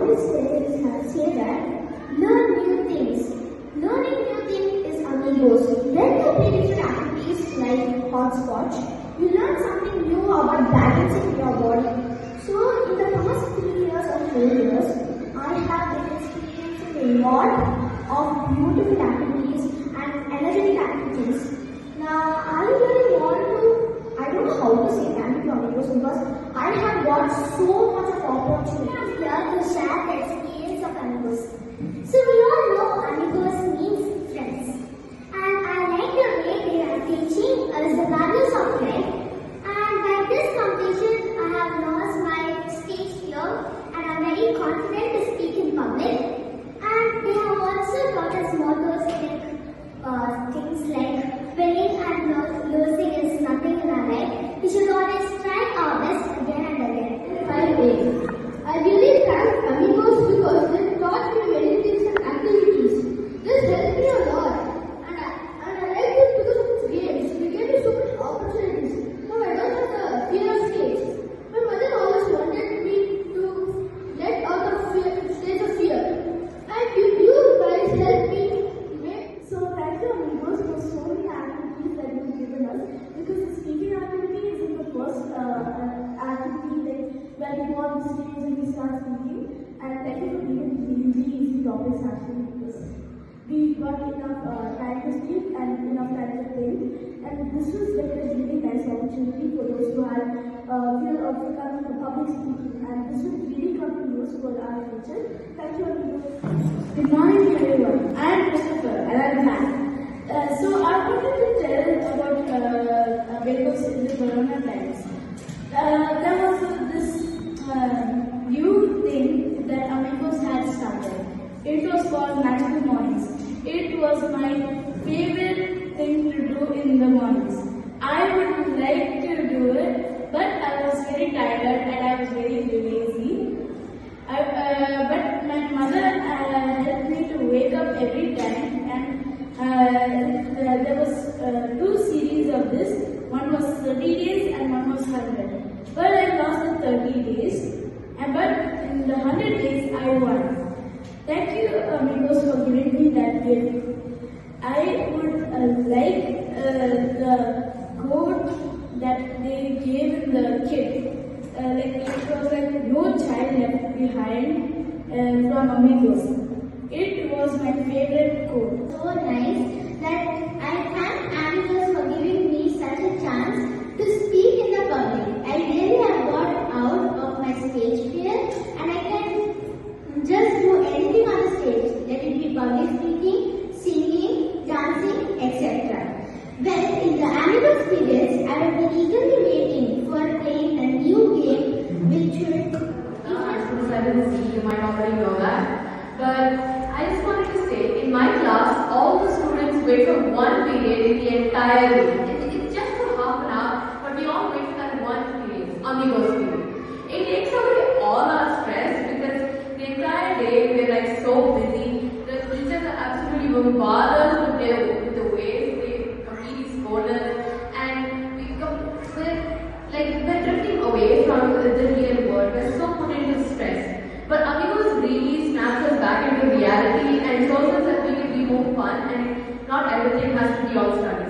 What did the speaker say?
always say that learn new things. Learning new things is amigos. When you play different activities like hopscotch, you learn something new about balancing your body. So in the past 3 years or 4 years, I have been experiencing a lot of beautiful activities and energetic activities. Now I really want to, I don't know how to say thank you to amigos because I have got so much of opportunity here to share the experience of amigos. So we all know amigos means friends, and I like the way they are teaching us the values of life. And by this competition, I have lost my stage fear, and I'm very confident to speak in public. And they have also taught us mottos like things like winning and losing is nothing in our life. We should always try our best again and again. By the way, I really thank amigos because they taught me many things and activities. This helped me a lot, and I like this because of its games. They gave me so many opportunities. Now I don't have the fear of stage. My mother always wanted me to let out of stage of fear, and you guys helped me. So thank you amigos for so many activities that you've given us, because the speaking activity is in the first activity where we go on the stage and we start speaking, and thank you for giving really easy topics actually, because we got enough time to speak and enough time to think, and this was like a really nice opportunity for those who had fear of becoming a public speaking, and this will really come in use for our future. Thank you amigos. Good morning everyone. I am Christopher and I am Matt. So I wanted to tell about Amigos in the Corona times. There was this new thing that Amigos had started. It was called Magical Mornings. It was my favorite thing to do in the mornings. I would like to do it, but I was very tired and I was very lazy. But my mother helped me to wake up every time, and there was 2 series of this. One was 30 days and one was 100. But I lost the 30 days, but in the 100 days I won. Thank you amigos for giving me that gift. I would like the quote that they gave in the kit. It was like no child left behind from Amigos. It was my favorite quote. So nice that I thank Amigos for giving me such a chance to speak in the public. I really have got out of my stage fear, and I can just do anything on the stage. Let it be public speaking, singing, dancing, etc. Well, in the Amigos periods, I have been eagerly waiting for playing a new game which should... You might already know that. But I just wanted to say, in my class, all the students wait for one period in the entire week. It's just for half an hour, but we all wait for that one period, Amigos period. It takes away all our stress because the entire day we're like so busy. The teachers are absolutely bombarded with the ways they completely scold us, and we're drifting away from the real world. We're so put into stress. But Amigos really snaps us back into reality and shows us that we can be more fun and not everything has to be all struggle.